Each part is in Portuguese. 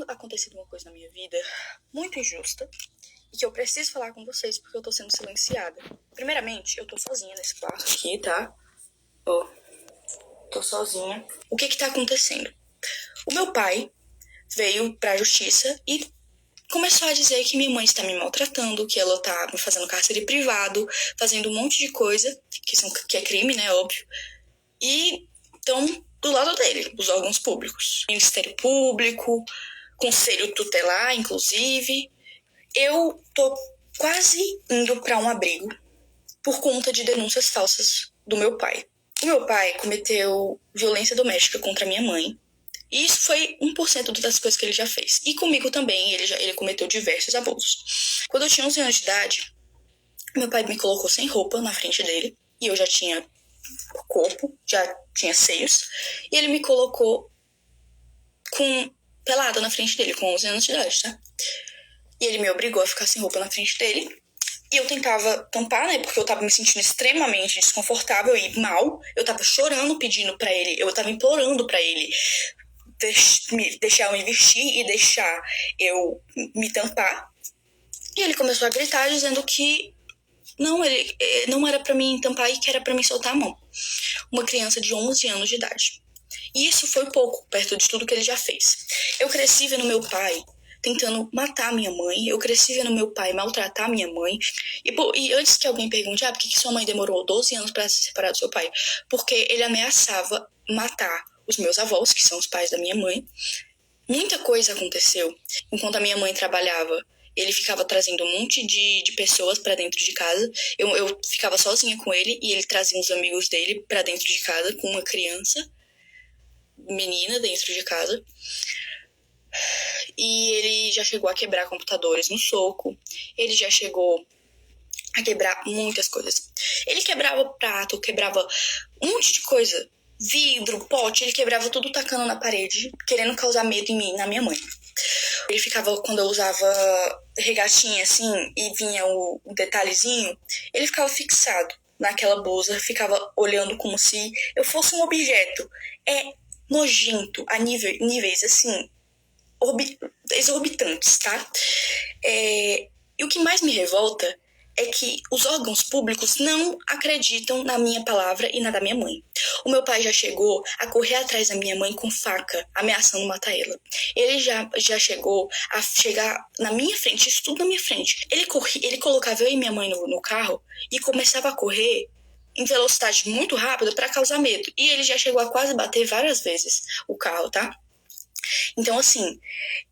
Acontecido uma coisa na minha vida muito injusta e que eu preciso falar com vocês porque eu tô sendo silenciada. Primeiramente, eu tô sozinha nesse quarto aqui, tá? Tô sozinha. O que tá acontecendo? O meu pai veio pra justiça e começou a dizer que minha mãe está me maltratando, que ela tá me fazendo cárcere privado, fazendo um monte de coisa, que é crime, né, óbvio. E estão do lado dele, os órgãos públicos. Ministério Público, Conselho Tutelar, inclusive. Eu tô quase indo para um abrigo por conta de denúncias falsas do meu pai. O meu pai cometeu violência doméstica contra minha mãe. E isso foi 1% das coisas que ele já fez. E comigo também, ele cometeu diversos abusos. Quando eu tinha 11 anos de idade, meu pai me colocou sem roupa na frente dele. E eu já tinha corpo, já tinha seios. E ele me colocou pelada na frente dele, com 11 anos de idade, tá? E ele me obrigou a ficar sem roupa na frente dele. E eu tentava tampar, né? Porque eu tava me sentindo extremamente desconfortável e mal. Eu tava chorando, pedindo pra ele. Eu tava implorando pra ele deixar eu me vestir e deixar eu me tampar. E ele começou a gritar, dizendo que não era pra mim tampar e que era pra mim soltar a mão. Uma criança de 11 anos de idade. E isso foi pouco, perto de tudo que ele já fez. Eu cresci vendo meu pai tentando matar minha mãe. Eu cresci vendo meu pai maltratar minha mãe. E antes que alguém pergunte, por que sua mãe demorou 12 anos para se separar do seu pai? Porque ele ameaçava matar os meus avós, que são os pais da minha mãe. Muita coisa aconteceu. Enquanto a minha mãe trabalhava, ele ficava trazendo um monte de pessoas pra dentro de casa. Eu ficava sozinha com ele e ele trazia uns amigos dele pra dentro de casa com uma criança, menina, dentro de casa. E ele já chegou a quebrar computadores no soco. Ele já chegou a quebrar muitas coisas. Ele quebrava prato, quebrava um monte de coisa. Vidro, pote, ele quebrava tudo tacando na parede, querendo causar medo em mim, na minha mãe. Ele ficava, quando eu usava regatinha assim, e vinha o detalhezinho, ele ficava fixado naquela blusa, ficava olhando como se eu fosse um objeto. É nojento a níveis assim, exorbitantes, tá? E o que mais me revolta é que os órgãos públicos não acreditam na minha palavra e na da minha mãe. O meu pai já chegou a correr atrás da minha mãe com faca, ameaçando matar ela. Ele já chegou a chegar na minha frente, isso tudo na minha frente. Ele colocava eu e minha mãe no carro e começava a correr em velocidade muito rápida para causar medo. E ele já chegou a quase bater várias vezes o carro, tá? Então, assim,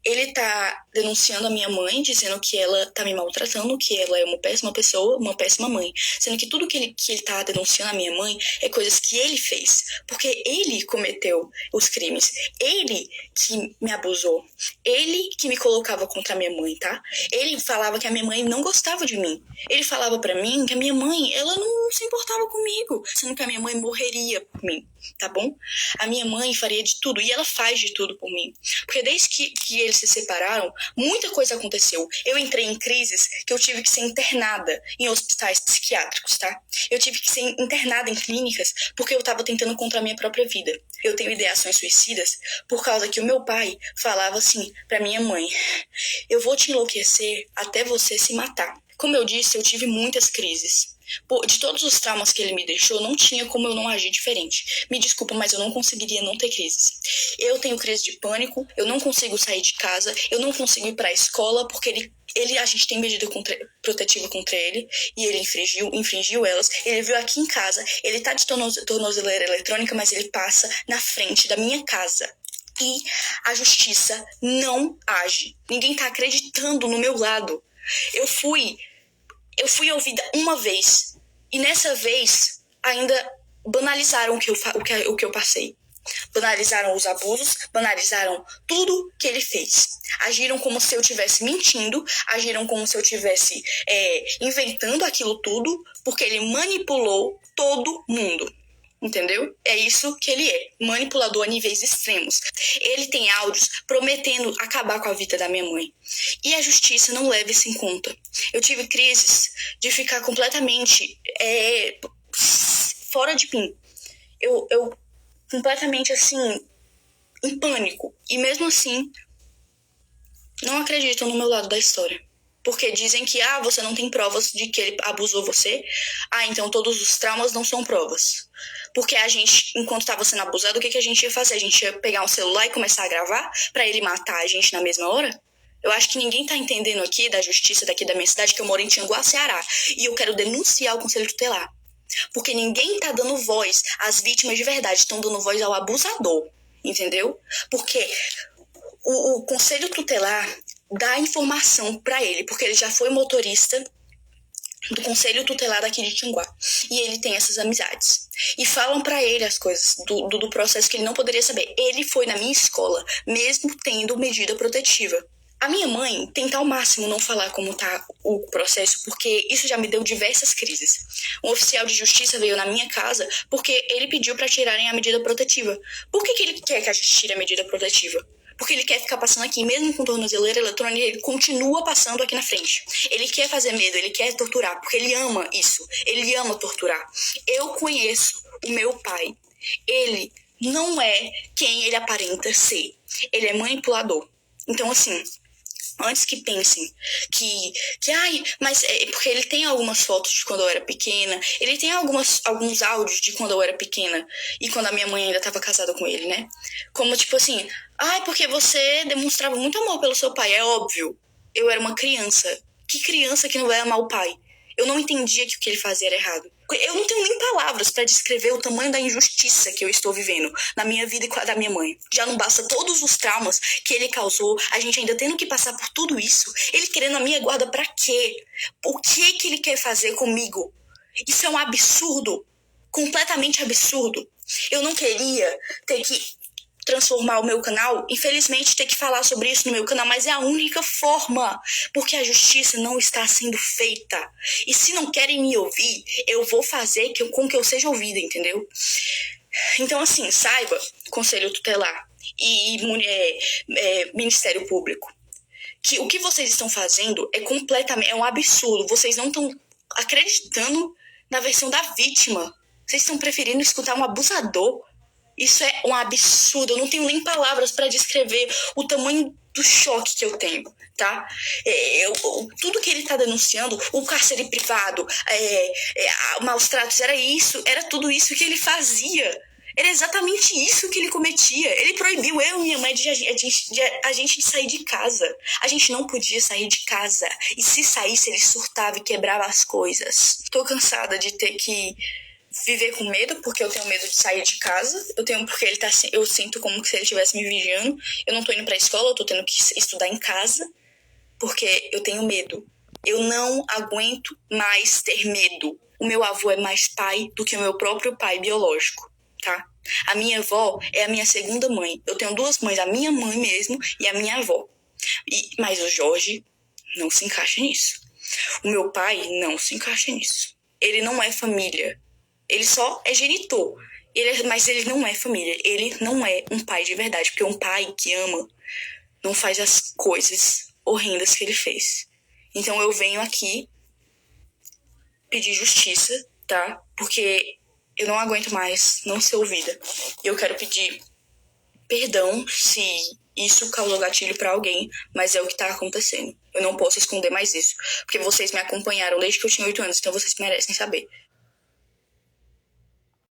ele tá denunciando a minha mãe, dizendo que ela tá me maltratando, que ela é uma péssima pessoa, uma péssima mãe. Sendo que tudo que ele tá denunciando a minha mãe é coisas que ele fez. Porque ele cometeu os crimes. Ele que me abusou. Ele que me colocava contra a minha mãe, tá? Ele falava que a minha mãe não gostava de mim. Ele falava pra mim que a minha mãe, ela não se importava comigo. Sendo que a minha mãe morreria por mim, tá bom? A minha mãe faria de tudo, e ela faz de tudo por mim. Porque desde que eles se separaram, muita coisa aconteceu. Eu entrei em crises que eu tive que ser internada em hospitais psiquiátricos, tá? Eu tive que ser internada em clínicas porque eu tava tentando contra a minha própria vida. Eu tenho ideações suicidas por causa que o meu pai falava assim pra minha mãe: eu vou te enlouquecer até você se matar. Como eu disse, eu tive muitas crises. De todos os traumas que ele me deixou, não tinha como eu não agir diferente. Me desculpa, mas eu não conseguiria não ter crises. Eu tenho crise de pânico, eu não consigo sair de casa, eu não consigo ir pra escola, porque a gente tem medida protetiva contra ele, e ele infringiu elas. Ele veio aqui em casa, ele tá de tornozeleira eletrônica, mas ele passa na frente da minha casa. E a justiça não age. Ninguém tá acreditando no meu lado. Eu fui ouvida uma vez. E nessa vez, ainda banalizaram o que eu passei. Banalizaram os abusos, banalizaram tudo que ele fez. Agiram como se eu estivesse mentindo, agiram como se eu estivesse inventando aquilo tudo, porque ele manipulou todo mundo. Entendeu? É isso que ele é, manipulador a níveis extremos. Ele tem áudios prometendo acabar com a vida da minha mãe. E a justiça não leva isso em conta. Eu tive crises de ficar completamente fora de mim. Eu completamente assim, em pânico. E mesmo assim, não acreditam no meu lado da história. Porque dizem que, você não tem provas de que ele abusou você. Então todos os traumas não são provas. Porque a gente, enquanto estava sendo abusado, o que a gente ia fazer? A gente ia pegar um celular e começar a gravar pra ele matar a gente na mesma hora? Eu acho que ninguém tá entendendo aqui da justiça daqui da minha cidade, que eu moro em Tianguá, Ceará. E eu quero denunciar o Conselho Tutelar. Porque ninguém tá dando voz às vítimas de verdade, estão dando voz ao abusador. Entendeu? Porque o Conselho Tutelar dá informação pra ele, porque ele já foi motorista do Conselho Tutelar daqui de Tianguá. E ele tem essas amizades. E falam pra ele as coisas do processo que ele não poderia saber. Ele foi na minha escola, mesmo tendo medida protetiva. A minha mãe tenta ao máximo não falar como tá o processo, porque isso já me deu diversas crises. Um oficial de justiça veio na minha casa porque ele pediu pra tirarem a medida protetiva. Por que ele quer que a gente tire a medida protetiva? Porque ele quer ficar passando aqui, mesmo com tornozeleira eletrônica, ele continua passando aqui na frente. Ele quer fazer medo, ele quer torturar, porque ele ama isso. Ele ama torturar. Eu conheço o meu pai. Ele não é quem ele aparenta ser. Ele é manipulador. Então, assim, antes que pensem mas porque ele tem algumas fotos de quando eu era pequena, ele tem alguns áudios de quando eu era pequena e quando a minha mãe ainda estava casada com ele, né? Como tipo assim, porque você demonstrava muito amor pelo seu pai, é óbvio. Eu era uma criança. Que criança que não vai amar o pai? Eu não entendia que o que ele fazia era errado. Eu não tenho nem palavras para descrever o tamanho da injustiça que eu estou vivendo na minha vida e com a da minha mãe. Já não basta todos os traumas que ele causou, a gente ainda tendo que passar por tudo isso. Ele querendo a minha guarda pra quê? O que ele quer fazer comigo? Isso é um absurdo. Completamente absurdo. Eu não queria ter que transformar o meu canal, infelizmente ter que falar sobre isso no meu canal, mas é a única forma, porque a justiça não está sendo feita. E se não querem me ouvir, eu vou fazer com que eu seja ouvida, entendeu? Então, assim, saiba, Conselho Tutelar e Ministério Público, que o que vocês estão fazendo é um absurdo. Vocês não estão acreditando na versão da vítima. Vocês estão preferindo escutar um abusador. Isso é um absurdo. Eu não tenho nem palavras para descrever o tamanho do choque que eu tenho, tá? Tudo que ele tá denunciando, o cárcere privado, maus tratos, era tudo isso que ele fazia. Era exatamente isso que ele cometia. Ele proibiu eu e minha mãe de a gente sair de casa. A gente não podia sair de casa. E se saísse, ele surtava e quebrava as coisas. Tô cansada de ter que viver com medo, porque eu tenho medo de sair de casa. Porque eu sinto como se ele estivesse me vigiando. Eu não tô indo pra escola, eu tô tendo que estudar em casa, porque eu tenho medo. Eu não aguento mais ter medo. O meu avô é mais pai do que o meu próprio pai biológico, tá? A minha avó é a minha segunda mãe. Eu tenho duas mães, a minha mãe mesmo e a minha avó. Mas o Jorge não se encaixa nisso. O meu pai não se encaixa nisso. Ele não é família. Ele só é genitor. Mas ele não é família. Ele não é um pai de verdade. Porque um pai que ama não faz as coisas horrendas que ele fez. Então eu venho aqui pedir justiça, tá? Porque eu não aguento mais não ser ouvida. Eu quero pedir perdão se isso causou gatilho pra alguém, mas é o que tá acontecendo. Eu não posso esconder mais isso. Porque vocês me acompanharam desde que eu tinha 8 anos, então vocês merecem saber.